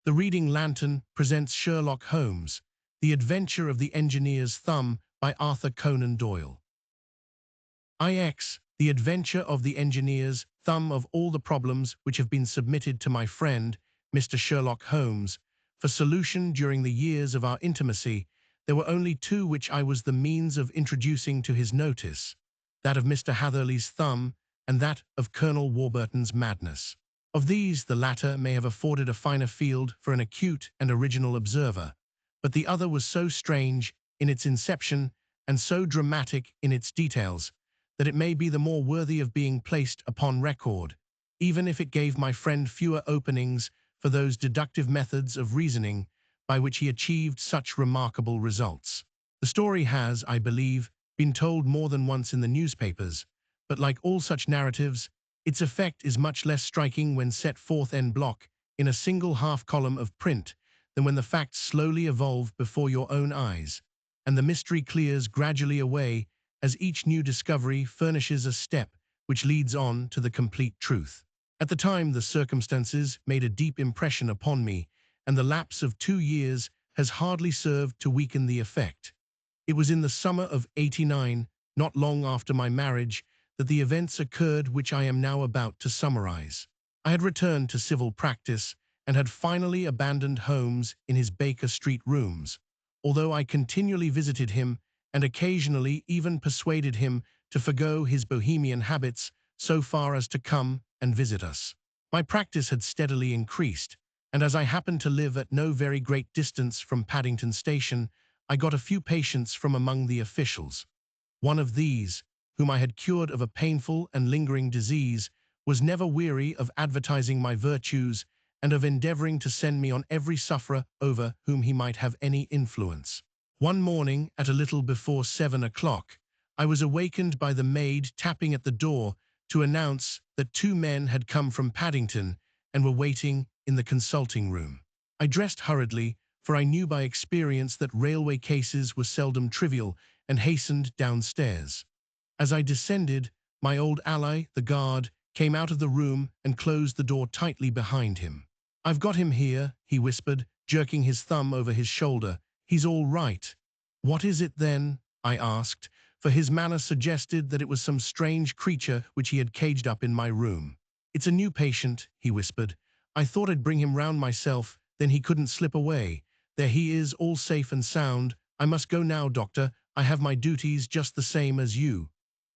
The Reading Lantern presents Sherlock Holmes, The Adventure of the Engineer's Thumb by Arthur Conan Doyle. The Adventure of the Engineer's Thumb. Of all the problems which have been submitted to my friend, Mr. Sherlock Holmes, for solution during the years of our intimacy, there were only two which I was the means of introducing to his notice, that of Mr. Hatherley's thumb and that of Colonel Warburton's madness. Of these, the latter may have afforded a finer field for an acute and original observer, but the other was so strange in its inception and so dramatic in its details that it may be the more worthy of being placed upon record, even if it gave my friend fewer openings for those deductive methods of reasoning by which he achieved such remarkable results. The story has, I believe, been told more than once in the newspapers, but like all such narratives, its effect is much less striking when set forth en bloc in a single half-column of print than when the facts slowly evolve before your own eyes, and the mystery clears gradually away as each new discovery furnishes a step which leads on to the complete truth. At the time, the circumstances made a deep impression upon me, and the lapse of 2 years has hardly served to weaken the effect. It was in the summer of '89, not long after my marriage, that the events occurred which I am now about to summarize. I had returned to civil practice and had finally abandoned Holmes in his Baker Street rooms, although I continually visited him and occasionally even persuaded him to forgo his bohemian habits so far as to come and visit us. My practice had steadily increased, and as I happened to live at no very great distance from Paddington Station, I got a few patients from among the officials. One of these, whom I had cured of a painful and lingering disease, was never weary of advertising my virtues and of endeavoring to send me on every sufferer over whom he might have any influence. One morning, at a little before 7 o'clock, I was awakened by the maid tapping at the door to announce that 2 men had come from Paddington and were waiting in the consulting room. I dressed hurriedly, for I knew by experience that railway cases were seldom trivial, and hastened downstairs. As I descended, my old ally, the guard, came out of the room and closed the door tightly behind him. "I've got him here," he whispered, jerking his thumb over his shoulder. "He's all right." "What is it, then?" I asked, for his manner suggested that it was some strange creature which he had caged up in my room. "It's a new patient," he whispered. "I thought I'd bring him round myself, then he couldn't slip away. There he is, all safe and sound. I must go now, doctor. I have my duties just the same as you."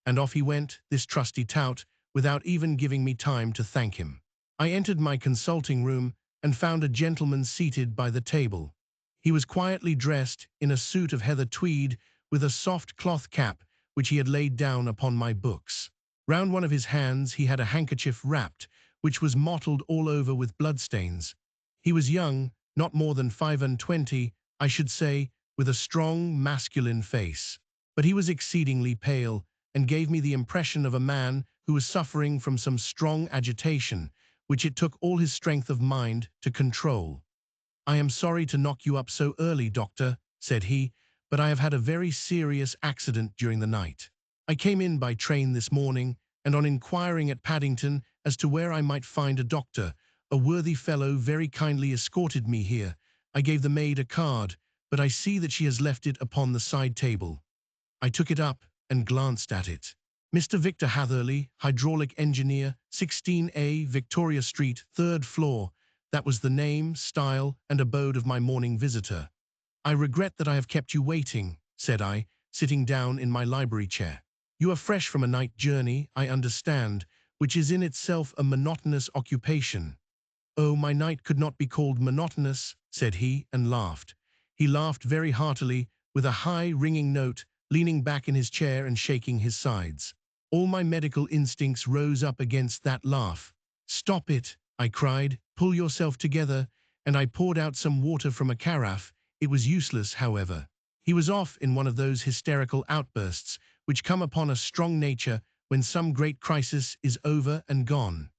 And off he went, this trusty tout, without even giving me time to thank him. I entered my consulting room and found a gentleman seated by the table. He was quietly dressed in a suit of heather tweed with a soft cloth cap which he had laid down upon my books. Round one of his hands he had a handkerchief wrapped, which was mottled all over with bloodstains. He was young, not more than 25, I should say, with a strong, masculine face. But he was exceedingly pale, and gave me the impression of a man who was suffering from some strong agitation, which it took all his strength of mind to control. "I am sorry to knock you up so early, doctor," said he, "but I have had a very serious accident during the night. I came in by train this morning, and on inquiring at Paddington as to where I might find a doctor, a worthy fellow very kindly escorted me here. I gave the maid a card, but I see that she has left it upon the side table." I took it up and glanced at it. "Mr. Victor Hatherley, hydraulic engineer, 16A, Victoria Street, 3rd floor." That was the name, style, and abode of my morning visitor. "I regret that I have kept you waiting," said I, sitting down in my library chair. "You are fresh from a night journey, I understand, which is in itself a monotonous occupation." "Oh, my night could not be called monotonous," said he, and laughed. He laughed very heartily, with a high, ringing note, leaning back in his chair and shaking his sides. All my medical instincts rose up against that laugh. "Stop it," I cried. "Pull yourself together," and I poured out some water from a carafe. It was useless, however. He was off in one of those hysterical outbursts which come upon a strong nature when some great crisis is over and gone.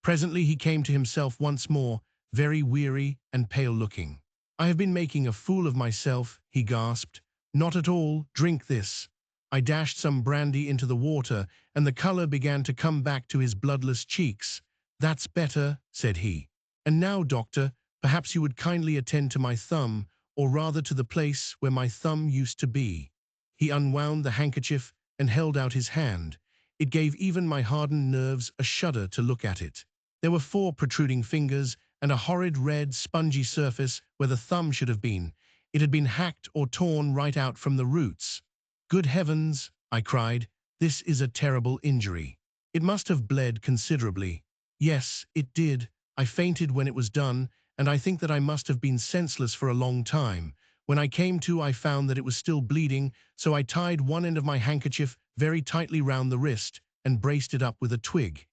Presently he came to himself once more, very weary and pale-looking. "I have been making a fool of myself," he gasped. "Not at all. Drink this." I dashed some brandy into the water, and the color began to come back to his bloodless cheeks. "That's better," said he. "And now, doctor, Perhaps you would kindly attend to my thumb, or rather to the place where my thumb used to be." He unwound the handkerchief and held out his hand. It gave even my hardened nerves a shudder to look at it. There were 4 protruding fingers and a horrid red, spongy surface where the thumb should have been. It had been hacked or torn right out from the roots. "Good heavens," I cried, "this is a terrible injury." "It must have bled considerably." "Yes, it did. I fainted when it was done, and I think that I must have been senseless for a long time. When I came to, I found that it was still bleeding, so I tied one end of my handkerchief very tightly round the wrist and braced it up with a twig."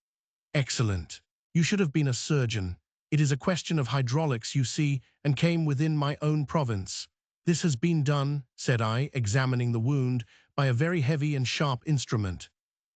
"Excellent. You should have been a surgeon. It is a question of hydraulics, you see, and came within my own province." "This has been done," said I, examining the wound, "by a very heavy and sharp instrument."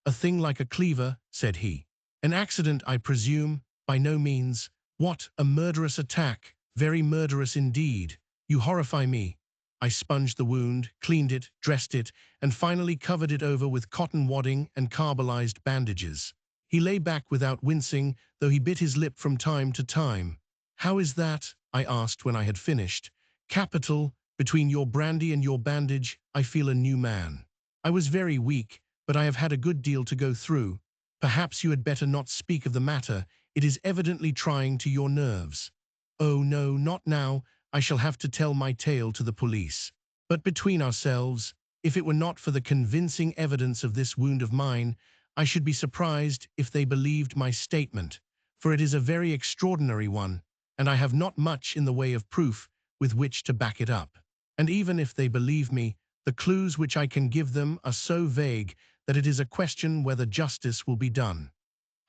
"A thing like a cleaver," said he. "An accident, I presume?" "By no means." "What, a murderous attack? Very murderous indeed. You horrify me." I sponged the wound, cleaned it, dressed it, and finally covered it over with cotton wadding and carbolized bandages. He lay back without wincing, though he bit his lip from time to time. "How is that?" I asked when I had finished. "Capital. Between your brandy and your bandage, I feel a new man. I was very weak, but I have had a good deal to go through. Perhaps you had better not speak of the matter. It is evidently trying to your nerves." "Oh no, not now. I shall have to tell my tale to the police. But between ourselves, if it were not for the convincing evidence of this wound of mine, I should be surprised if they believed my statement, for it is a very extraordinary one, and I have not much in the way of proof with which to back it up. And even if they believe me, the clues which I can give them are so vague that it is a question whether justice will be done."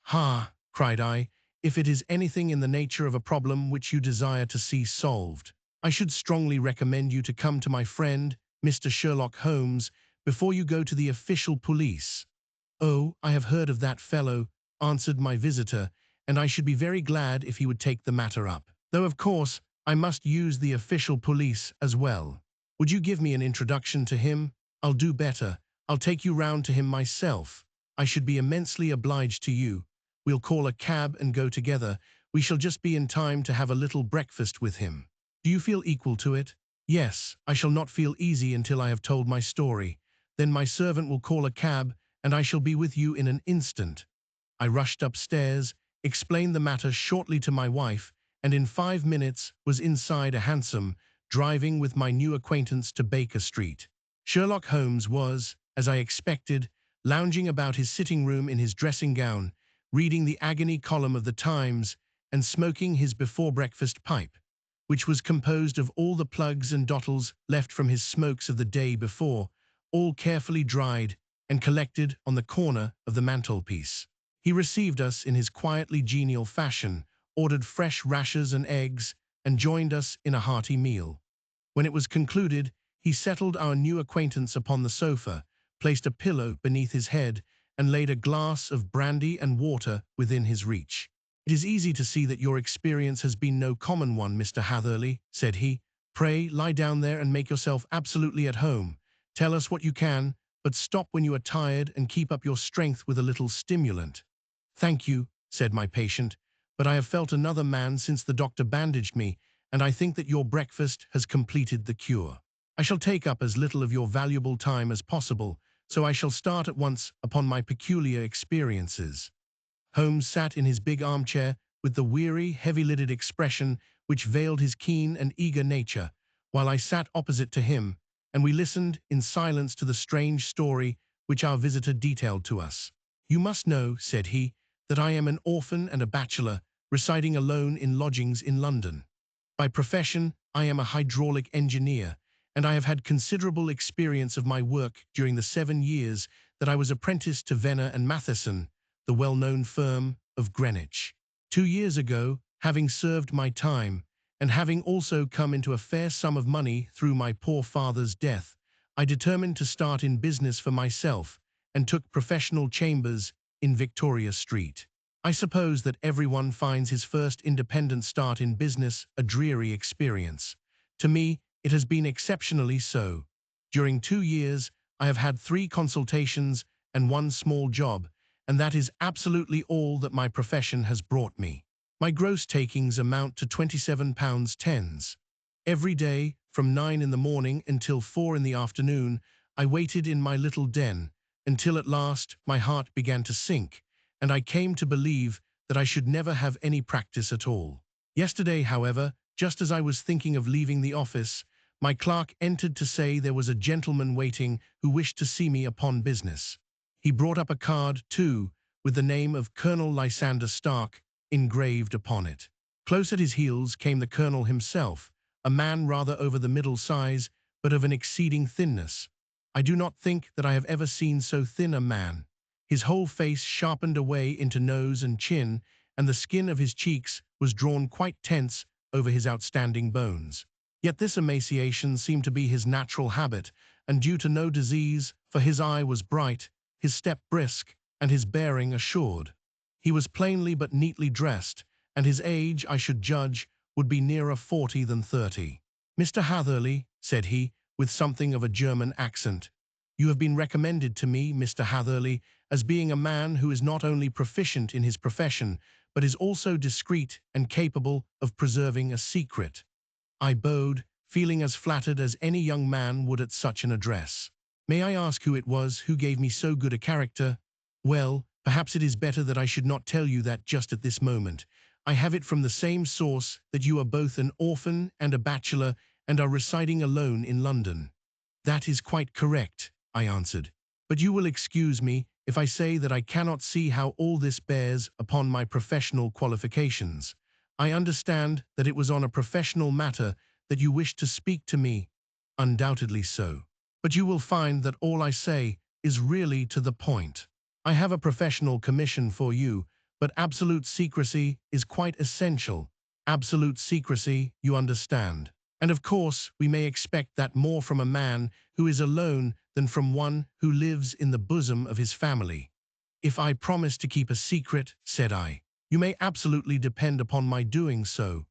"Ha!" cried I, "if it is anything in the nature of a problem which you desire to see solved, I should strongly recommend you to come to my friend, Mr. Sherlock Holmes, before you go to the official police." "Oh, I have heard of that fellow," answered my visitor, "and I should be very glad if he would take the matter up. Though, of course, I must use the official police as well. Would you give me an introduction to him? I'll do better. I'll take you round to him myself. I should be immensely obliged to you. We'll call a cab and go together. We shall just be in time to have a little breakfast with him. Do you feel equal to it?" "Yes, I shall not feel easy until I have told my story. Then my servant will call a cab, and I shall be with you in an instant." I rushed upstairs, explained the matter shortly to my wife, and in 5 minutes was inside a hansom, driving with my new acquaintance to Baker Street. Sherlock Holmes was, as I expected, lounging about his sitting room in his dressing gown, reading the agony column of the Times, and smoking his before-breakfast pipe, which was composed of all the plugs and dottles left from his smokes of the day before, all carefully dried and collected on the corner of the mantelpiece. He received us in his quietly genial fashion, ordered fresh rashers and eggs, and joined us in a hearty meal. When it was concluded, he settled our new acquaintance upon the sofa, placed a pillow beneath his head, and laid a glass of brandy and water within his reach. "It is easy to see that your experience has been no common one, Mr. Hatherley," said he. "Pray lie down there and make yourself absolutely at home. Tell us what you can, but stop when you are tired and keep up your strength with a little stimulant." "Thank you," said my patient, "but I have felt another man since the doctor bandaged me, and I think that your breakfast has completed the cure. I shall take up as little of your valuable time as possible, so I shall start at once upon my peculiar experiences." Holmes sat in his big armchair with the weary, heavy-lidded expression which veiled his keen and eager nature, while I sat opposite to him, and we listened in silence to the strange story which our visitor detailed to us. "You must know," said he, "that I am an orphan and a bachelor, residing alone in lodgings in London. By profession, I am a hydraulic engineer, and I have had considerable experience of my work during the 7 years that I was apprenticed to Venner and Matheson, the well-known firm of Greenwich. 2 years ago, having served my time, and having also come into a fair sum of money through my poor father's death, I determined to start in business for myself, and took professional chambers in Victoria Street. I suppose that everyone finds his first independent start in business a dreary experience. To me, it has been exceptionally so. During 2 years, I have had 3 consultations and 1 small job, and that is absolutely all that my profession has brought me. My gross takings amount to £27 Every day, from 9 in the morning until 4 in the afternoon, I waited in my little den, until at last my heart began to sink, and I came to believe that I should never have any practice at all. Yesterday, however, just as I was thinking of leaving the office, my clerk entered to say there was a gentleman waiting who wished to see me upon business. He brought up a card, too, with the name of Colonel Lysander Stark engraved upon it. Close at his heels came the colonel himself, a man rather over the middle size, but of an exceeding thinness. I do not think that I have ever seen so thin a man. His whole face sharpened away into nose and chin, and the skin of his cheeks was drawn quite tense over his outstanding bones. Yet this emaciation seemed to be his natural habit, and due to no disease, for his eye was bright, his step brisk, and his bearing assured. He was plainly but neatly dressed, and his age, I should judge, would be nearer 40 than 30. "Mr. Hatherley," said he, with something of a German accent, "you have been recommended to me, Mr. Hatherley, as being a man who is not only proficient in his profession, but is also discreet and capable of preserving a secret." I bowed, feeling as flattered as any young man would at such an address. "May I ask who it was who gave me so good a character?" "Well, perhaps it is better that I should not tell you that just at this moment. I have it from the same source that you are both an orphan and a bachelor and are residing alone in London." "That is quite correct," I answered. "But you will excuse me if I say that I cannot see how all this bears upon my professional qualifications. I understand that it was on a professional matter that you wished to speak to me." "Undoubtedly so. But you will find that all I say is really to the point. I have a professional commission for you, but absolute secrecy is quite essential. Absolute secrecy, you understand. And of course, we may expect that more from a man who is alone than from one who lives in the bosom of his family." "If I promise to keep a secret," said I, "you may absolutely depend upon my doing so."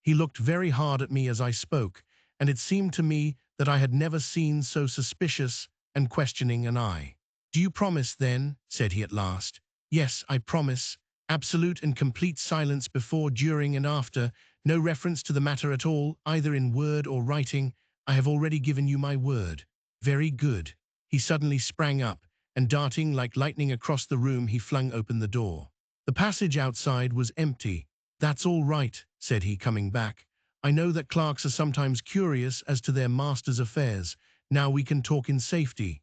He looked very hard at me as I spoke, and it seemed to me that I had never seen so suspicious and questioning an eye. "Do you promise, then?" said he at last. "Yes, I promise. Absolute and complete silence before, during, and after. No reference to the matter at all, either in word or writing. I have already given you my word." "Very good." He suddenly sprang up, and darting like lightning across the room, he flung open the door. The passage outside was empty. "That's all right," said he, coming back. "I know that clerks are sometimes curious as to their master's affairs. Now we can talk in safety."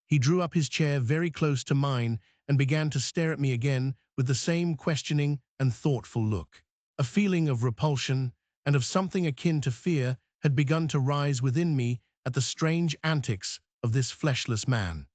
He drew up his chair very close to mine and began to stare at me again with the same questioning and thoughtful look. A feeling of repulsion and of something akin to fear had begun to rise within me at the strange antics of this fleshless man.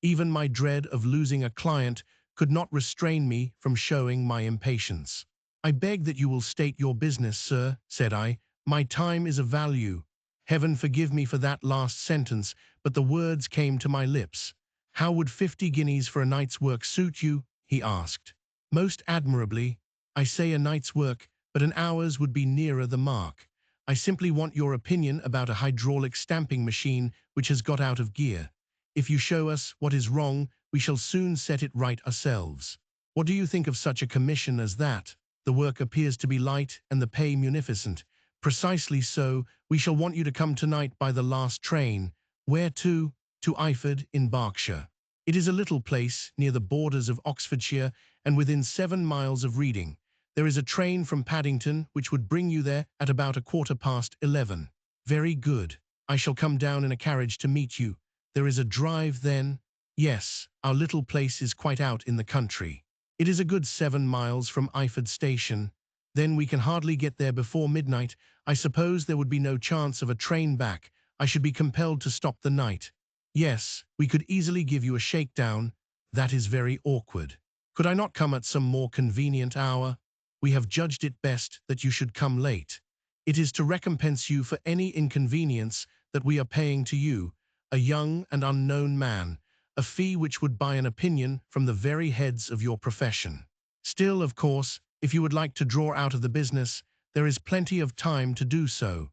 Even my dread of losing a client could not restrain me from showing my impatience. "I beg that you will state your business, sir," said I. "My time is of value." Heaven forgive me for that last sentence, but the words came to my lips. "How would 50 guineas for a night's work suit you?" he asked. "Most admirably. I say a night's work, but an hour's would be nearer the mark. I simply want your opinion about a hydraulic stamping machine which has got out of gear. If you show us what is wrong, we shall soon set it right ourselves. What do you think of such a commission as that? The work appears to be light and the pay munificent." "Precisely so. We shall want you to come tonight by the last train." "Where to?" "To Iford in Berkshire. It is a little place near the borders of Oxfordshire and within 7 miles of Reading. There is a train from Paddington which would bring you there at about 11:15. "Very good. I shall come down in a carriage to meet you. There is a drive, then?" "Yes, our little place is quite out in the country. It is a good 7 miles from Iford station. Then we can hardly get there before midnight. I suppose there would be no chance of a train back. I should be compelled to stop the night." "Yes, we could easily give you a shakedown." "That is very awkward. Could I not come at some more convenient hour?" "We have judged it best that you should come late. It is to recompense you for any inconvenience that we are paying to you, a young and unknown man, a fee which would buy an opinion from the very heads of your profession. Still, of course, if you would like to draw out of the business, there is plenty of time to do so."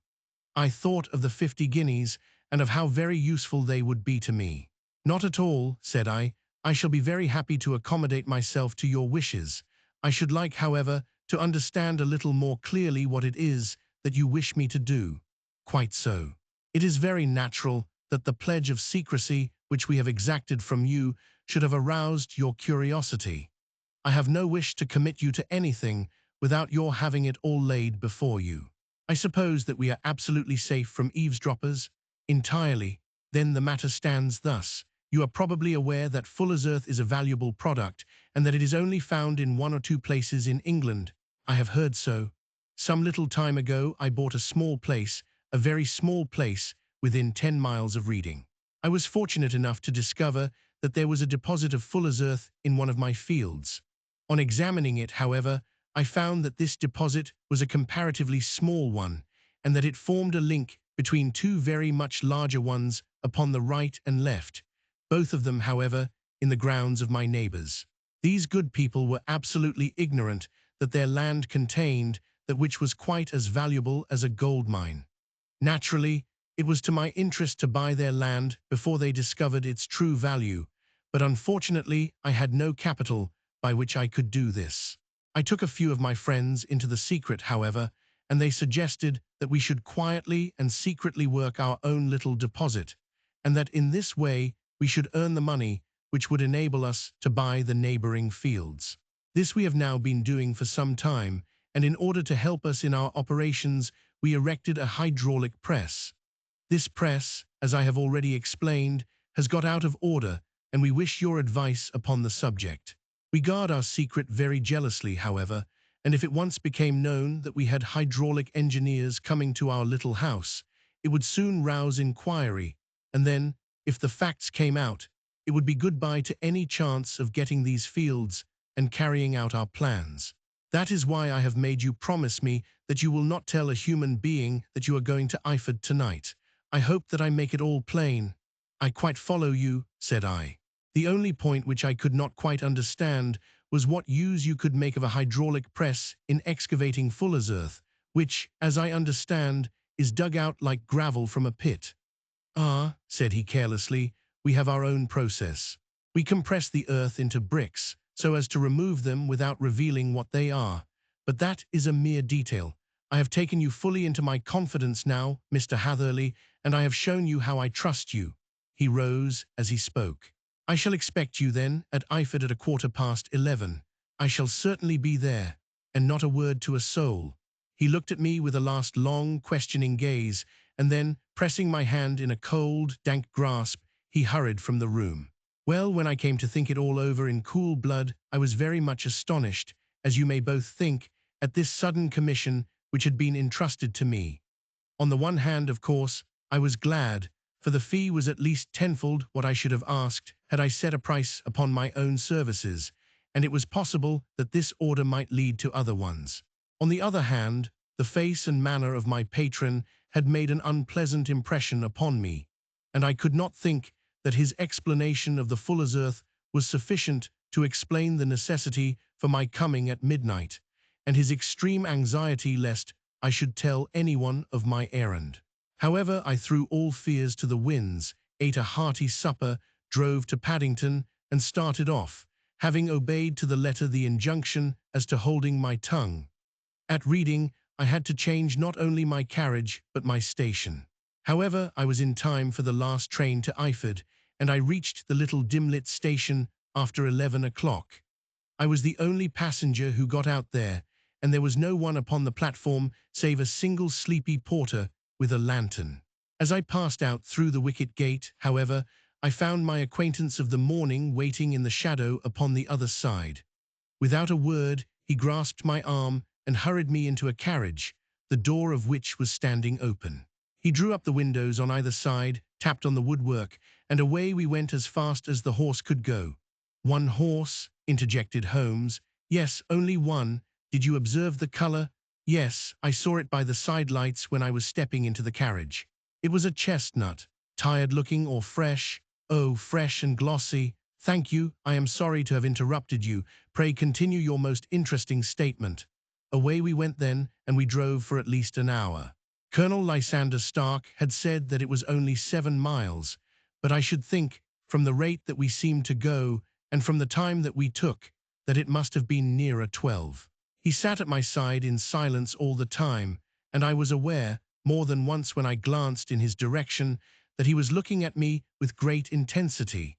I thought of the 50 guineas and of how very useful they would be to me. "Not at all," said I. "I shall be very happy to accommodate myself to your wishes. I should like, however, to understand a little more clearly what it is that you wish me to do. Quite so. It is very natural that the pledge of secrecy which we have exacted from you should have aroused your curiosity. I have no wish to commit you to anything without your having it all laid before you. I suppose that we are absolutely safe from eavesdroppers? Entirely. Then the matter stands thus. You are probably aware that Fuller's Earth is a valuable product, and that it is only found in 1 or 2 places in England. I have heard so. Some little time ago I bought a small place, a very small place, within 10 miles of Reading. I was fortunate enough to discover that there was a deposit of Fuller's Earth in one of my fields. On examining it, however, I found that this deposit was a comparatively small one, and that it formed a link between 2 very much larger ones upon the right and left, both of them, however, in the grounds of my neighbours. These good people were absolutely ignorant that their land contained that which was quite as valuable as a gold mine. Naturally, it was to my interest to buy their land before they discovered its true value, but unfortunately I had no capital by which I could do this. I took a few of my friends into the secret, however, and they suggested that we should quietly and secretly work our own little deposit, and that in this way we should earn the money which would enable us to buy the neighboring fields. This we have now been doing for some time, and in order to help us in our operations, we erected a hydraulic press. This press, as I have already explained, has got out of order, and we wish your advice upon the subject. We guard our secret very jealously, however, and if it once became known that we had hydraulic engineers coming to our little house, it would soon rouse inquiry, and then, if the facts came out, it would be goodbye to any chance of getting these fields and carrying out our plans. That is why I have made you promise me that you will not tell a human being that you are going to Eyford tonight. I hope that I make it all plain. I quite follow you, said I. The only point which I could not quite understand was what use you could make of a hydraulic press in excavating Fuller's Earth, which, as I understand, is dug out like gravel from a pit. Ah, said he carelessly, we have our own process. We compress the earth into bricks, so as to remove them without revealing what they are. But that is a mere detail. I have taken you fully into my confidence now, Mr. Hatherley, and I have shown you how I trust you. He rose as he spoke. I shall expect you, then, at Eyford at 11:15. I shall certainly be there, and not a word to a soul. He looked at me with a last long, questioning gaze, and then, pressing my hand in a cold, dank grasp, he hurried from the room. Well, when I came to think it all over in cool blood, I was very much astonished, as you may both think, at this sudden commission which had been entrusted to me. On the one hand, of course, I was glad, for the fee was at least tenfold what I should have asked had I set a price upon my own services, and it was possible that this order might lead to other ones. On the other hand, the face and manner of my patron had made an unpleasant impression upon me, and I could not think that his explanation of the Fuller's Earth was sufficient to explain the necessity for my coming at midnight, and his extreme anxiety lest I should tell anyone of my errand. However, I threw all fears to the winds, ate a hearty supper, drove to Paddington, and started off, having obeyed to the letter the injunction as to holding my tongue. At Reading, I had to change not only my carriage but my station. However, I was in time for the last train to Eyford, and I reached the little dim-lit station after 11 o'clock. I was the only passenger who got out there, and there was no one upon the platform save a single sleepy porter with a lantern. As I passed out through the wicket gate, however, I found my acquaintance of the morning waiting in the shadow upon the other side. Without a word, he grasped my arm and hurried me into a carriage, the door of which was standing open. He drew up the windows on either side, tapped on the woodwork, and away we went as fast as the horse could go. One horse, interjected Holmes. Yes, only one. Did you observe the colour? Yes, I saw it by the side lights when I was stepping into the carriage. It was a chestnut, tired-looking or fresh. Oh, fresh and glossy. Thank you, I am sorry to have interrupted you. Pray continue your most interesting statement. Away we went then, and we drove for at least an hour. Colonel Lysander Stark had said that it was only 7 miles, but I should think, from the rate that we seemed to go, and from the time that we took, that it must have been nearer 12. He sat at my side in silence all the time, and I was aware, more than once when I glanced in his direction, that he was looking at me with great intensity.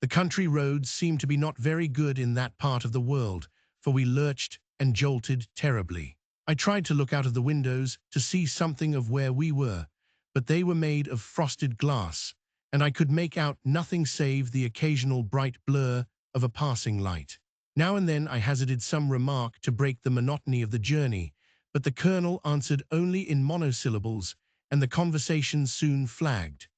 The country roads seemed to be not very good in that part of the world, for we lurched and jolted terribly. I tried to look out of the windows to see something of where we were, but they were made of frosted glass, and I could make out nothing save the occasional bright blur of a passing light. Now and then I hazarded some remark to break the monotony of the journey, but the colonel answered only in monosyllables, and the conversation soon flagged.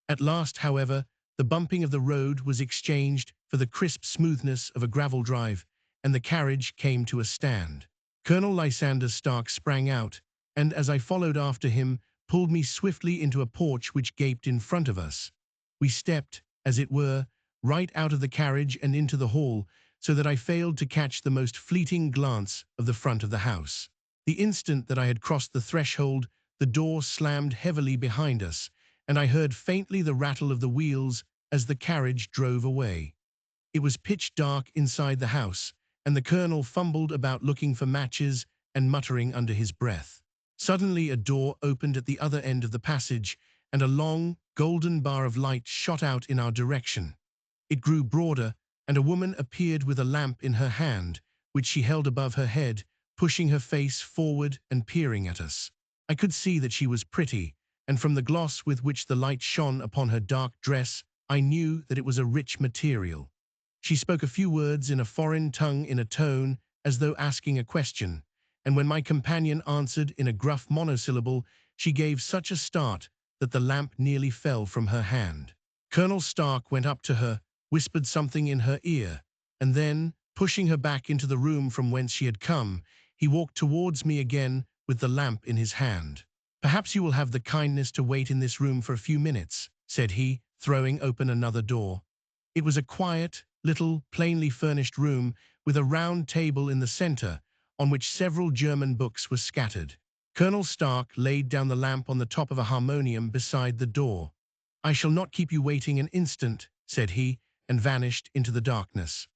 At last, however, the bumping of the road was exchanged for the crisp smoothness of a gravel drive, and the carriage came to a stand. Colonel Lysander Stark sprang out, and as I followed after him, pulled me swiftly into a porch which gaped in front of us. We stepped, as it were, right out of the carriage and into the hall, so that I failed to catch the most fleeting glance of the front of the house. The instant that I had crossed the threshold, the door slammed heavily behind us, and I heard faintly the rattle of the wheels as the carriage drove away. It was pitch dark inside the house, and the colonel fumbled about looking for matches and muttering under his breath. Suddenly a door opened at the other end of the passage, and a long, golden bar of light shot out in our direction. It grew broader, and a woman appeared with a lamp in her hand, which she held above her head, pushing her face forward and peering at us. I could see that she was pretty, and from the gloss with which the light shone upon her dark dress, I knew that it was a rich material. She spoke a few words in a foreign tongue in a tone as though asking a question, and when my companion answered in a gruff monosyllable, she gave such a start that the lamp nearly fell from her hand. Colonel Stark went up to her, whispered something in her ear, and then, pushing her back into the room from whence she had come, he walked towards me again with the lamp in his hand. "Perhaps you will have the kindness to wait in this room for a few minutes," said he, throwing open another door. It was a quiet, little, plainly furnished room with a round table in the center, on which several German books were scattered. Colonel Stark laid down the lamp on the top of a harmonium beside the door. "I shall not keep you waiting an instant," said he, and vanished into the darkness.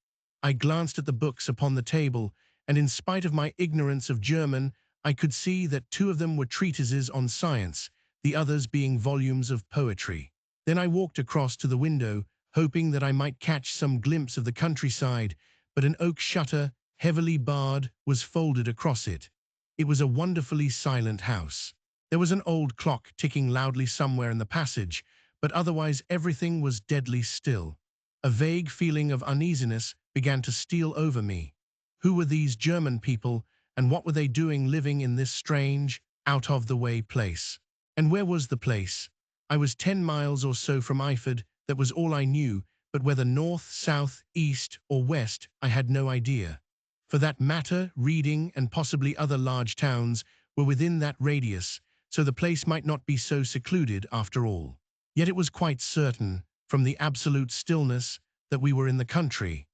I glanced at the books upon the table, and in spite of my ignorance of German, I could see that two of them were treatises on science, the others being volumes of poetry. Then I walked across to the window, hoping that I might catch some glimpse of the countryside, but an oak shutter, heavily barred, was folded across it. It was a wonderfully silent house. There was an old clock ticking loudly somewhere in the passage, but otherwise everything was deadly still. A vague feeling of uneasiness began to steal over me. Who were these German people, and what were they doing living in this strange, out-of-the-way place? And where was the place? I was 10 miles or so from Eyford, that was all I knew, but whether north, south, east, or west, I had no idea. For that matter, Reading and possibly other large towns were within that radius, so the place might not be so secluded after all. Yet it was quite certain, from the absolute stillness, that we were in the country.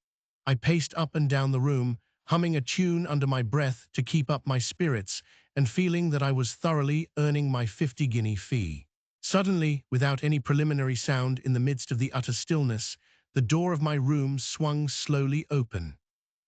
I paced up and down the room, humming a tune under my breath to keep up my spirits, and feeling that I was thoroughly earning my 50-guinea fee. Suddenly, without any preliminary sound in the midst of the utter stillness, the door of my room swung slowly open.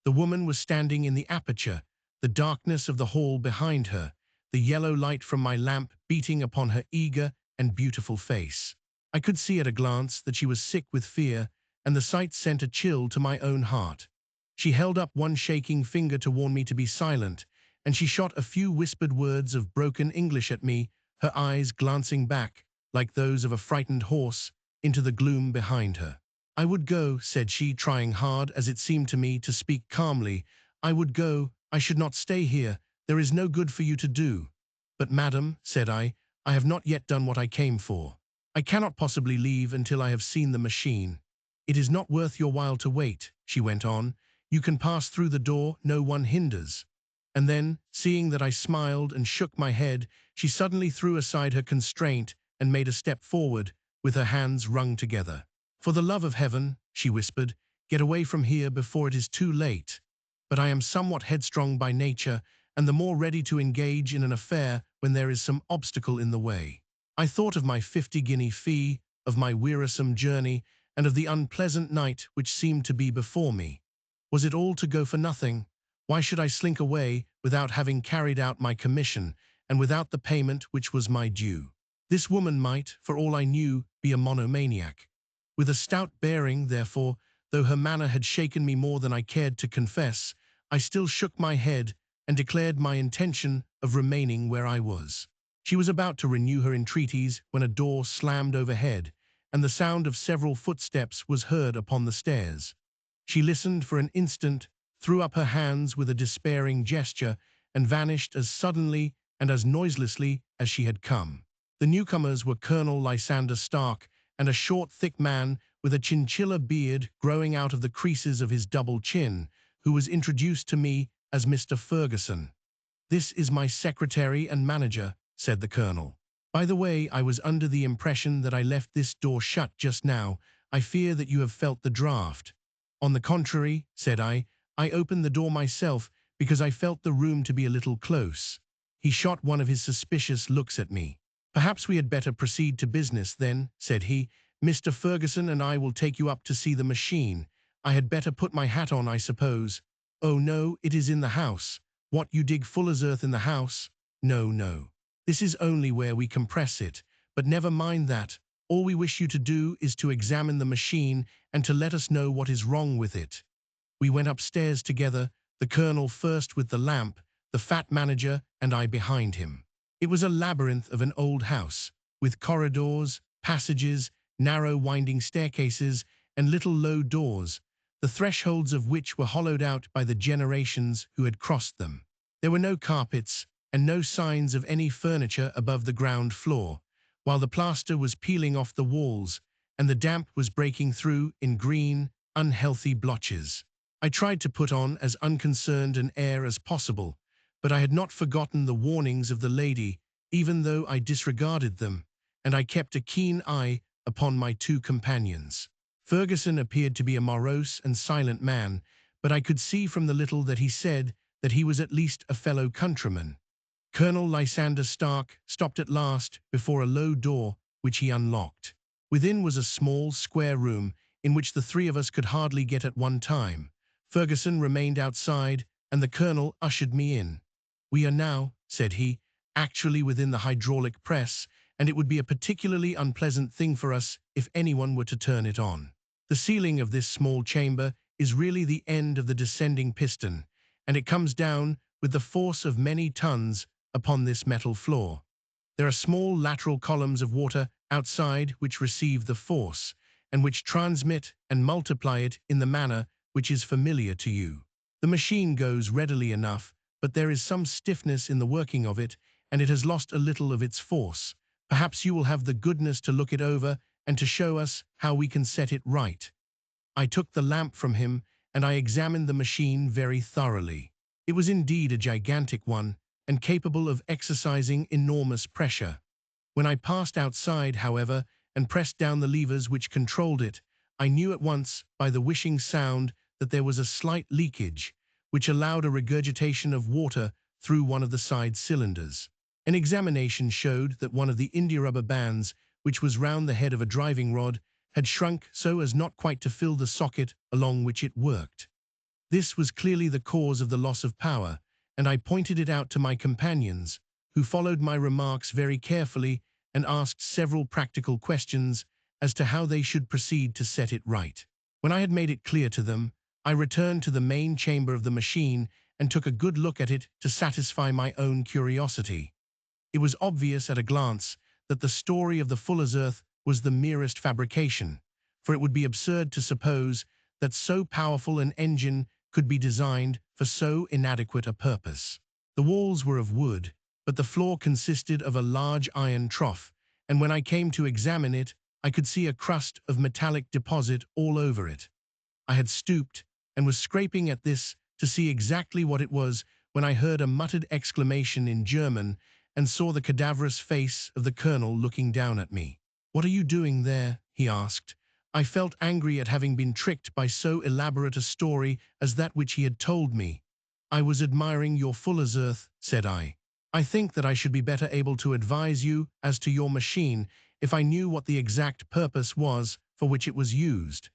The woman was standing in the aperture, the darkness of the hall behind her, the yellow light from my lamp beating upon her eager and beautiful face. I could see at a glance that she was sick with fear, and the sight sent a chill to my own heart. She held up one shaking finger to warn me to be silent, and she shot a few whispered words of broken English at me, her eyes glancing back, like those of a frightened horse, into the gloom behind her. "I would go," said she, trying hard, as it seemed to me, to speak calmly. "I would go. I should not stay here. There is no good for you to do." "But, madam," said I have not yet done what I came for. I cannot possibly leave until I have seen the machine." "It is not worth your while to wait," she went on. "You can pass through the door, no one hinders." And then, seeing that I smiled and shook my head, she suddenly threw aside her constraint and made a step forward, with her hands wrung together. "For the love of heaven," she whispered, "get away from here before it is too late." But I am somewhat headstrong by nature, and the more ready to engage in an affair when there is some obstacle in the way. I thought of my 50-guinea fee, of my wearisome journey, and of the unpleasant night which seemed to be before me. Was it all to go for nothing? Why should I slink away without having carried out my commission, and without the payment which was my due? This woman might, for all I knew, be a monomaniac. With a stout bearing, therefore, though her manner had shaken me more than I cared to confess, I still shook my head and declared my intention of remaining where I was. She was about to renew her entreaties when a door slammed overhead, and the sound of several footsteps was heard upon the stairs. She listened for an instant, threw up her hands with a despairing gesture, and vanished as suddenly and as noiselessly as she had come. The newcomers were Colonel Lysander Stark and a short, thick man with a chinchilla beard growing out of the creases of his double chin, who was introduced to me as Mr. Ferguson. "This is my secretary and manager," said the colonel. "By the way, I was under the impression that I left this door shut just now. I fear that you have felt the draught." "On the contrary," said I opened the door myself because I felt the room to be a little close." He shot one of his suspicious looks at me. "Perhaps we had better proceed to business, then," said he. "Mr. Ferguson and I will take you up to see the machine. I had better put my hat on, I suppose." "Oh, no, it is in the house." "What, you dig fuller's earth in the house?" "No, no. This is only where we compress it. But never mind that. All we wish you to do is to examine the machine and to let us know what is wrong with it." We went upstairs together, the colonel first with the lamp, the fat manager and I behind him. It was a labyrinth of an old house, with corridors, passages, narrow winding staircases, and little low doors, the thresholds of which were hollowed out by the generations who had crossed them. There were no carpets, and no signs of any furniture above the ground floor, while the plaster was peeling off the walls, and the damp was breaking through in green, unhealthy blotches. I tried to put on as unconcerned an air as possible, but I had not forgotten the warnings of the lady, even though I disregarded them, and I kept a keen eye upon my two companions. Ferguson appeared to be a morose and silent man, but I could see from the little that he said that he was at least a fellow countryman. Colonel Lysander Stark stopped at last before a low door which he unlocked. Within was a small, square room in which the three of us could hardly get at one time. Ferguson remained outside, and the colonel ushered me in. "We are now," said he, "actually within the hydraulic press, and it would be a particularly unpleasant thing for us if anyone were to turn it on. The ceiling of this small chamber is really the end of the descending piston, and it comes down with the force of many tons upon this metal floor. There are small lateral columns of water outside which receive the force, and which transmit and multiply it in the manner which is familiar to you. The machine goes readily enough, but there is some stiffness in the working of it, and it has lost a little of its force. Perhaps you will have the goodness to look it over and to show us how we can set it right." I took the lamp from him, and I examined the machine very thoroughly. It was indeed a gigantic one, and capable of exercising enormous pressure. When I passed outside, however, and pressed down the levers which controlled it, I knew at once by the whishing sound that there was a slight leakage, which allowed a regurgitation of water through one of the side cylinders. An examination showed that one of the india-rubber bands, which was round the head of a driving rod, had shrunk so as not quite to fill the socket along which it worked. This was clearly the cause of the loss of power, and I pointed it out to my companions, who followed my remarks very carefully and asked several practical questions as to how they should proceed to set it right. When I had made it clear to them, I returned to the main chamber of the machine and took a good look at it to satisfy my own curiosity. It was obvious at a glance that the story of the fuller's earth was the merest fabrication, for it would be absurd to suppose that so powerful an engine could be designed for so inadequate a purpose. The walls were of wood, but the floor consisted of a large iron trough, and when I came to examine it, I could see a crust of metallic deposit all over it. I had stooped and was scraping at this to see exactly what it was when I heard a muttered exclamation in German and saw the cadaverous face of the colonel looking down at me. "What are you doing there?" he asked. I felt angry at having been tricked by so elaborate a story as that which he had told me. "I was admiring your fuller's earth," said I. "I think that I should be better able to advise you as to your machine if I knew what the exact purpose was for which it was used."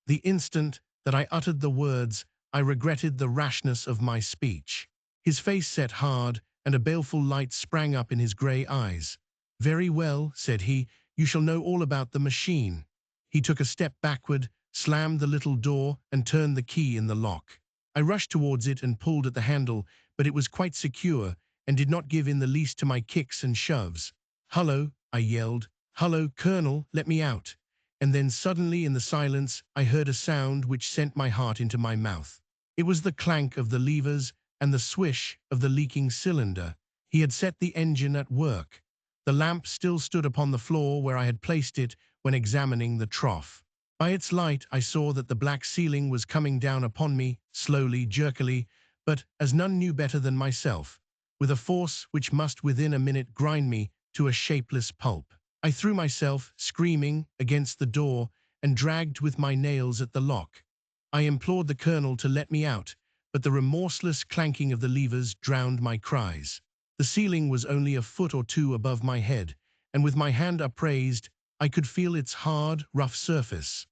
The instant that I uttered the words, I regretted the rashness of my speech. His face set hard, and a baleful light sprang up in his grey eyes. "Very well," said he, "you shall know all about the machine." He took a step backward, slammed the little door, and turned the key in the lock. I rushed towards it and pulled at the handle, but it was quite secure, and did not give in the least to my kicks and shoves. "Hullo," I yelled. "Hullo, Colonel, let me out." And then suddenly in the silence I heard a sound which sent my heart into my mouth. It was the clank of the levers and the swish of the leaking cylinder. He had set the engine at work. The lamp still stood upon the floor where I had placed it when examining the trough. By its light I saw that the black ceiling was coming down upon me, slowly, jerkily, but, as none knew better than myself, with a force which must within a minute grind me to a shapeless pulp. I threw myself, screaming, against the door, and dragged with my nails at the lock. I implored the Colonel to let me out, but the remorseless clanking of the levers drowned my cries. The ceiling was only a foot or two above my head, and with my hand upraised, I could feel its hard, rough surface.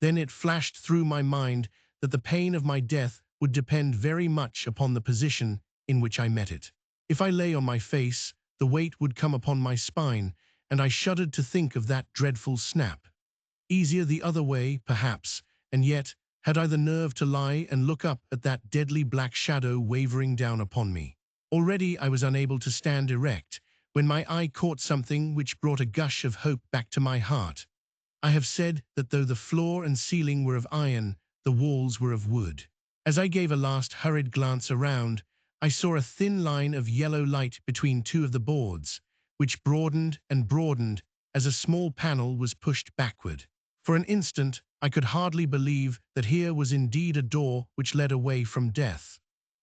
Then it flashed through my mind that the pain of my death would depend very much upon the position in which I met it. If I lay on my face, the weight would come upon my spine, and I shuddered to think of that dreadful snap. Easier the other way, perhaps, and yet, had I the nerve to lie and look up at that deadly black shadow wavering down upon me? Already I was unable to stand erect, when my eye caught something which brought a gush of hope back to my heart. I have said that though the floor and ceiling were of iron, the walls were of wood. As I gave a last hurried glance around, I saw a thin line of yellow light between two of the boards, which broadened and broadened as a small panel was pushed backward. For an instant, I could hardly believe that here was indeed a door which led away from death.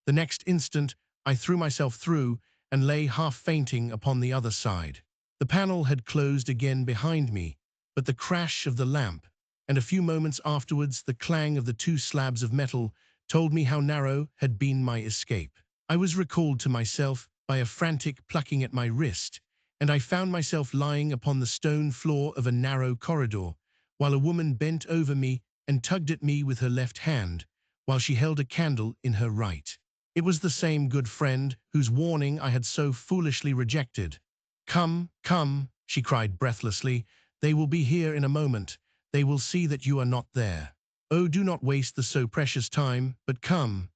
The next instant, I threw myself through and lay half fainting upon the other side. The panel had closed again behind me, but the crash of the lamp, and a few moments afterwards the clang of the two slabs of metal, told me how narrow had been my escape. I was recalled to myself by a frantic plucking at my wrist, and I found myself lying upon the stone floor of a narrow corridor, while a woman bent over me and tugged at me with her left hand, while she held a candle in her right. It was the same good friend whose warning I had so foolishly rejected. "Come, come," she cried breathlessly, "they will be here in a moment. They will see that you are not there. Oh, do not waste the so precious time, but come."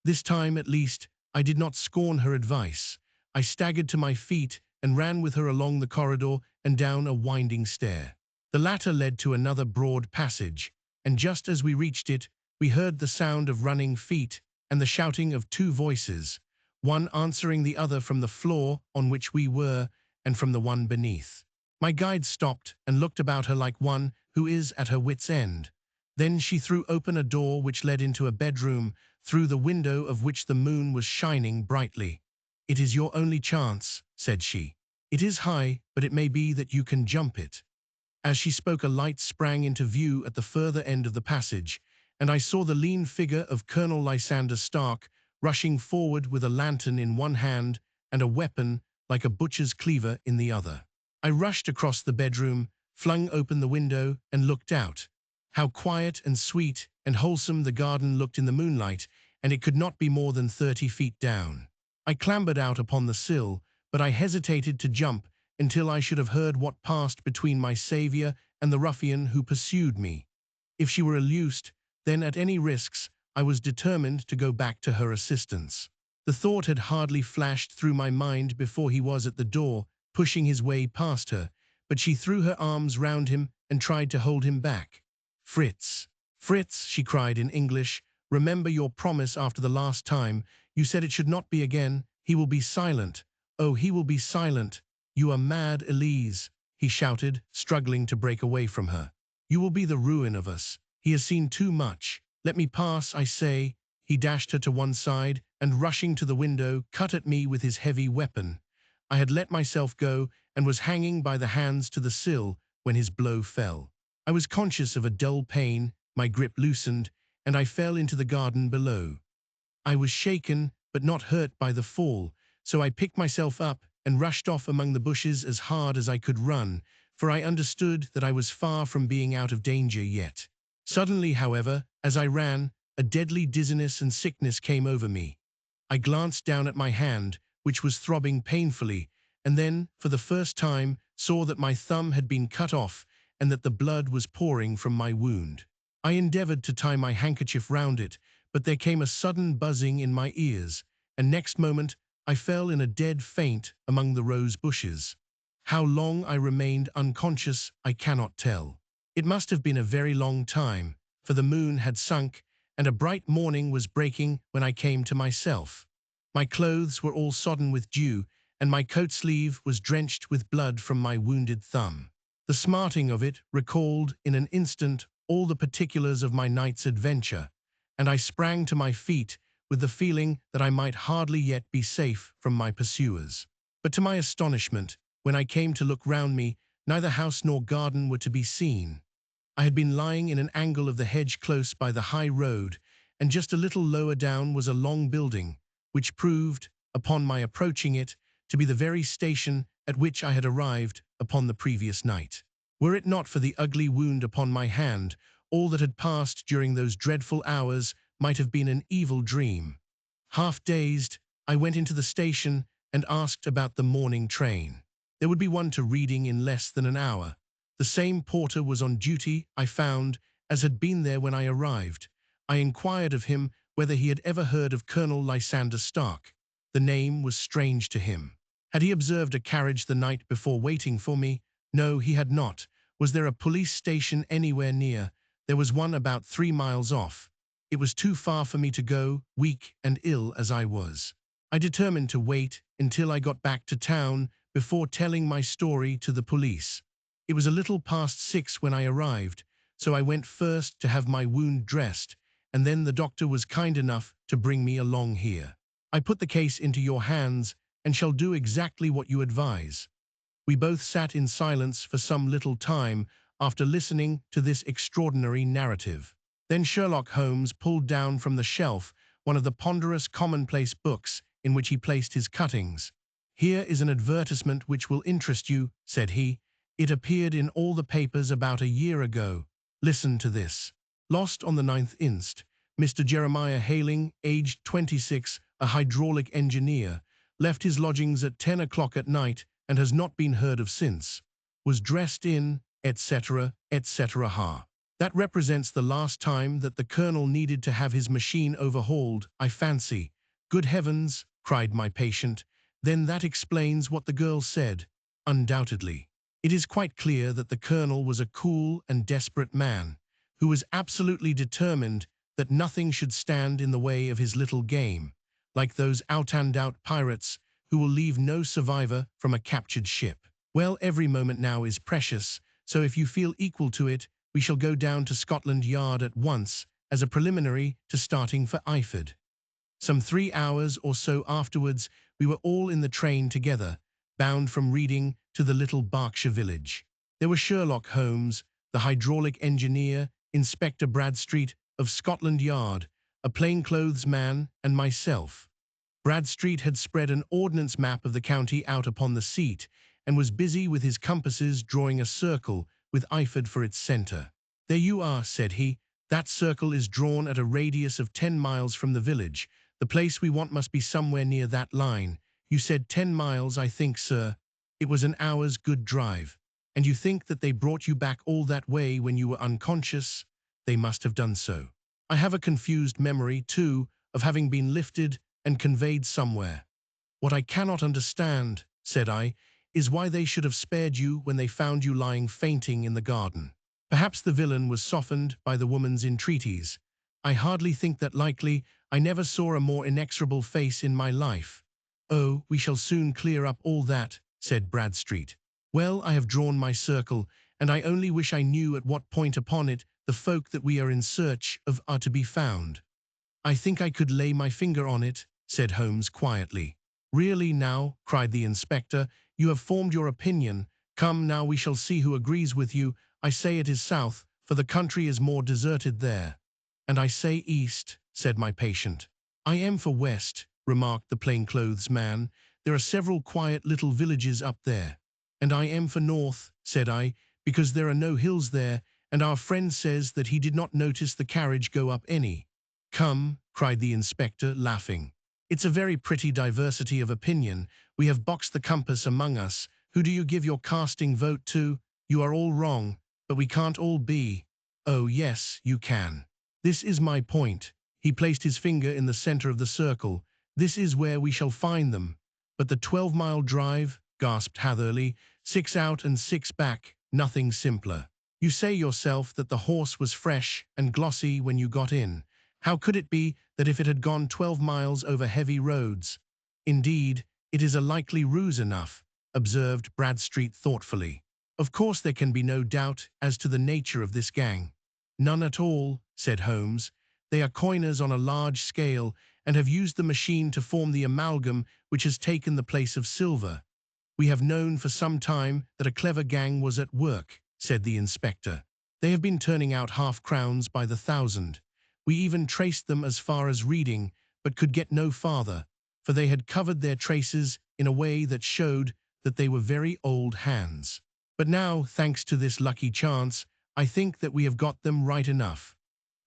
This time, at least, I did not scorn her advice. I staggered to my feet and ran with her along the corridor and down a winding stair. The latter led to another broad passage, and just as we reached it, we heard the sound of running feet and the shouting of two voices, one answering the other from the floor on which we were and from the one beneath. My guide stopped and looked about her like one who is at her wit's end. Then she threw open a door which led into a bedroom, through the window of which the moon was shining brightly. "It is your only chance," said she. "It is high, but it may be that you can jump it." As she spoke, a light sprang into view at the further end of the passage, and I saw the lean figure of Colonel Lysander Stark rushing forward with a lantern in one hand and a weapon like a butcher's cleaver in the other. I rushed across the bedroom, flung open the window, and looked out. How quiet and sweet and wholesome the garden looked in the moonlight, and it could not be more than 30 feet down. I clambered out upon the sill, but I hesitated to jump until I should have heard what passed between my saviour and the ruffian who pursued me. If she were eluced, then at any risks, I was determined to go back to her assistance. The thought had hardly flashed through my mind before he was at the door, pushing his way past her, but she threw her arms round him and tried to hold him back. "Fritz, Fritz," she cried in English, "remember your promise after the last time. You said it should not be again. He will be silent. Oh, he will be silent. You are mad, Elise," he shouted, struggling to break away from her. "You will be the ruin of us. He has seen too much. Let me pass, I say." He dashed her to one side, and rushing to the window, cut at me with his heavy weapon. I had let myself go, and was hanging by the hands to the sill when his blow fell. I was conscious of a dull pain, my grip loosened, and I fell into the garden below. I was shaken, but not hurt by the fall, so I picked myself up and rushed off among the bushes as hard as I could run, for I understood that I was far from being out of danger yet. Suddenly, however, as I ran, a deadly dizziness and sickness came over me. I glanced down at my hand, which was throbbing painfully, and then, for the first time, saw that my thumb had been cut off and that the blood was pouring from my wound. I endeavored to tie my handkerchief round it, but there came a sudden buzzing in my ears, and next moment I fell in a dead faint among the rose bushes. How long I remained unconscious, I cannot tell. It must have been a very long time, for the moon had sunk, and a bright morning was breaking when I came to myself. My clothes were all sodden with dew, and my coat sleeve was drenched with blood from my wounded thumb. The smarting of it recalled in an instant all the particulars of my night's adventure, and I sprang to my feet with the feeling that I might hardly yet be safe from my pursuers. But to my astonishment, when I came to look round me, neither house nor garden were to be seen. I had been lying in an angle of the hedge close by the high road, and just a little lower down was a long building, which proved, upon my approaching it, to be the very station at which I had arrived upon the previous night. Were it not for the ugly wound upon my hand, all that had passed during those dreadful hours might have been an evil dream. Half dazed, I went into the station and asked about the morning train. There would be one to Reading in less than an hour. The same porter was on duty, I found, as had been there when I arrived. I inquired of him whether he had ever heard of Colonel Lysander Stark. The name was strange to him. Had he observed a carriage the night before waiting for me? No, he had not. Was there a police station anywhere near? There was one about 3 miles off. It was too far for me to go, weak and ill as I was. I determined to wait until I got back to town before telling my story to the police. It was a little past 6 when I arrived, so I went first to have my wound dressed, and then the doctor was kind enough to bring me along here. I put the case into your hands and shall do exactly what you advise. We both sat in silence for some little time after listening to this extraordinary narrative. Then Sherlock Holmes pulled down from the shelf one of the ponderous commonplace books in which he placed his cuttings. "Here is an advertisement which will interest you," said he. "It appeared in all the papers about a year ago. Listen to this. Lost on the 9th inst. Mr. Jeremiah Hailing, aged 26, a hydraulic engineer, left his lodgings at 10 o'clock at night and has not been heard of since. Was dressed in, etc., etc. Ha. That represents the last time that the colonel needed to have his machine overhauled, I fancy." "Good heavens!" cried my patient. "Then that explains what the girl said." "Undoubtedly. It is quite clear that the colonel was a cool and desperate man, who was absolutely determined that nothing should stand in the way of his little game, like those out-and-out pirates who will leave no survivor from a captured ship. Well, every moment now is precious, so if you feel equal to it, we shall go down to Scotland Yard at once as a preliminary to starting for Eyford." Some 3 hours or so afterwards, we were all in the train together, bound from Reading to the little Berkshire village. There were Sherlock Holmes, the hydraulic engineer, Inspector Bradstreet of Scotland Yard, a plainclothes man, and myself. Bradstreet had spread an ordnance map of the county out upon the seat, and was busy with his compasses drawing a circle with Eyford for its centre. "There you are," said he. "That circle is drawn at a radius of 10 miles from the village. The place we want must be somewhere near that line. You said 10 miles, I think, sir. It was an hour's good drive. And you think that they brought you back all that way when you were unconscious?" "They must have done so. I have a confused memory, too, of having been lifted and conveyed somewhere." "What I cannot understand," said I, "is why they should have spared you when they found you lying fainting in the garden." "Perhaps the villain was softened by the woman's entreaties. I hardly think that likely. I never saw a more inexorable face in my life." "Oh, we shall soon clear up all that," said Bradstreet. "Well, I have drawn my circle, and I only wish I knew at what point upon it the folk that we are in search of are to be found." "I think I could lay my finger on it," said Holmes quietly. "Really now," cried the inspector, "you have formed your opinion. Come, now we shall see who agrees with you. I say it is south, for the country is more deserted there." "And I say east," said my patient. "I am for west," remarked the plainclothes man. "There are several quiet little villages up there." "And I am for north," said I, "because there are no hills there, and our friend says that he did not notice the carriage go up any." Come, cried the inspector, laughing. It's a very pretty diversity of opinion. We have boxed the compass among us. Who do you give your casting vote to? You are all wrong, but we can't all be. Oh yes, you can. This is my point. He placed his finger in the center of the circle. This is where we shall find them. But the 12-mile drive, gasped Hatherley, 6 out and 6 back, nothing simpler. You say yourself that the horse was fresh and glossy when you got in. How could it be that if it had gone 12 miles over heavy roads? Indeed, it is a likely ruse enough, observed Bradstreet thoughtfully. Of course there can be no doubt as to the nature of this gang. None at all, said Holmes. They are coiners on a large scale and have used the machine to form the amalgam which has taken the place of silver. We have known for some time that a clever gang was at work, said the inspector. They have been turning out half-crowns by the thousand. We even traced them as far as Reading, but could get no farther, for they had covered their traces in a way that showed that they were very old hands. But now, thanks to this lucky chance, I think that we have got them right enough.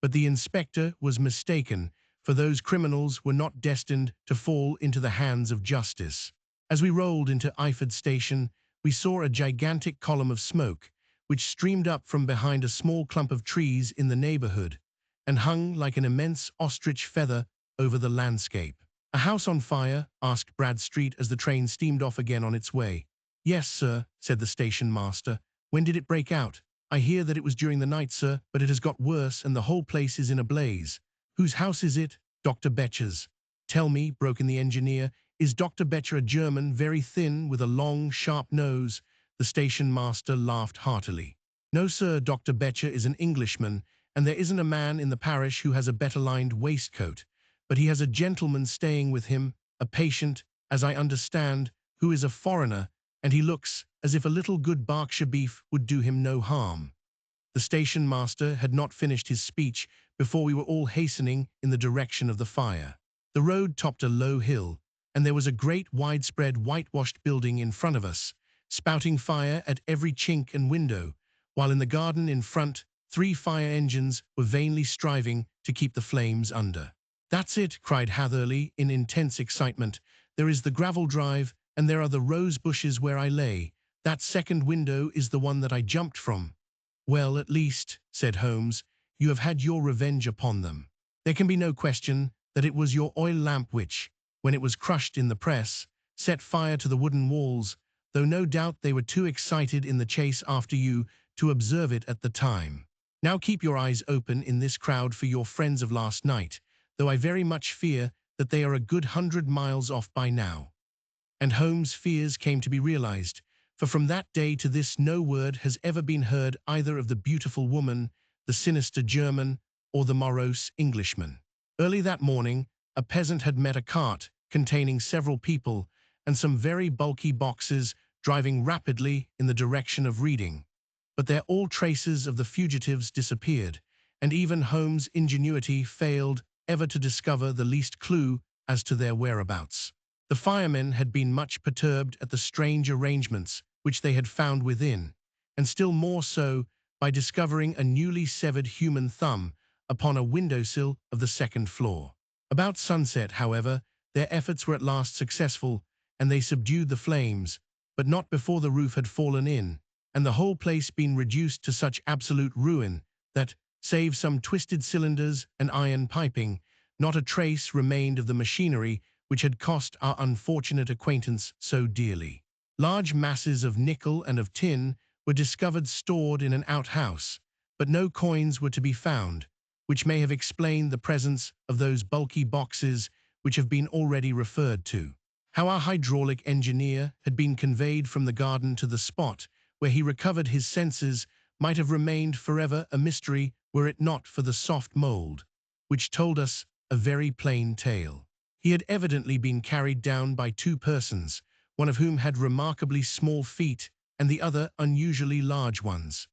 But the inspector was mistaken, for those criminals were not destined to fall into the hands of justice. As we rolled into Iford Station, we saw a gigantic column of smoke, which streamed up from behind a small clump of trees in the neighborhood, and hung like an immense ostrich feather over the landscape. A house on fire? Asked Bradstreet as the train steamed off again on its way. Yes, sir, said the station master. When did it break out? I hear that it was during the night, sir, but it has got worse and the whole place is in a blaze. Whose house is it? Dr. Betcher's. Tell me, broke in the engineer, is Dr. Betcher a German, very thin, with a long, sharp nose? The station master laughed heartily. No, sir, Dr. Betcher is an Englishman, and there isn't a man in the parish who has a better lined waistcoat. But he has a gentleman staying with him, a patient, as I understand, who is a foreigner, and he looks as if a little good Berkshire beef would do him no harm. The station master had not finished his speech before we were all hastening in the direction of the fire. The road topped a low hill, and there was a great widespread whitewashed building in front of us, spouting fire at every chink and window, while in the garden in front 3 fire engines were vainly striving to keep the flames under. That's it, cried Hatherley in intense excitement. There is the gravel drive, and there are the rose bushes where I lay. That second window is the one that I jumped from. Well, at least, said Holmes, you have had your revenge upon them. There can be no question that it was your oil lamp which, when it was crushed in the press, set fire to the wooden walls, though no doubt they were too excited in the chase after you to observe it at the time. Now keep your eyes open in this crowd for your friends of last night, though I very much fear that they are a good 100 miles off by now. And Holmes' fears came to be realized, for from that day to this no word has ever been heard either of the beautiful woman, the sinister German, or the morose Englishman. Early that morning, a peasant had met a cart containing several people and some very bulky boxes driving rapidly in the direction of Reading. But there all traces of the fugitives disappeared, and even Holmes' ingenuity failed ever to discover the least clue as to their whereabouts. The firemen had been much perturbed at the strange arrangements which they had found within, and still more so by discovering a newly severed human thumb upon a windowsill of the second floor. About sunset, however, their efforts were at last successful, and they subdued the flames, but not before the roof had fallen in, and the whole place been reduced to such absolute ruin that, save some twisted cylinders and iron piping, not a trace remained of the machinery which had cost our unfortunate acquaintance so dearly. Large masses of nickel and of tin were discovered stored in an outhouse, but no coins were to be found, which may have explained the presence of those bulky boxes which have been already referred to. How our hydraulic engineer had been conveyed from the garden to the spot where he recovered his senses might have remained forever a mystery were it not for the soft mold, which told us a very plain tale. He had evidently been carried down by 2 persons, one of whom had remarkably small feet and the other unusually large ones.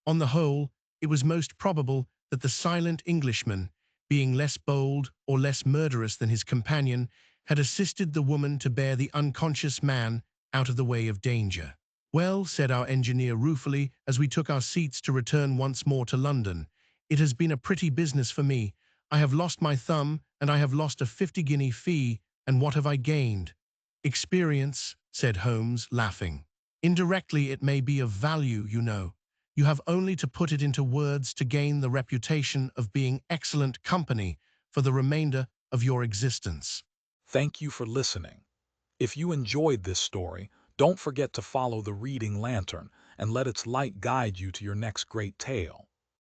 On the whole, it was most probable that the silent Englishman, being less bold or less murderous than his companion, had assisted the woman to bear the unconscious man out of the way of danger. Well, said our engineer ruefully as we took our seats to return once more to London, it has been a pretty business for me. I have lost my thumb, and I have lost a 50-guinea fee, and what have I gained? Experience, said Holmes, laughing. Indirectly it may be of value, you know. You have only to put it into words to gain the reputation of being excellent company for the remainder of your existence. Thank you for listening. If you enjoyed this story, don't forget to follow the reading lantern and let its light guide you to your next great tale.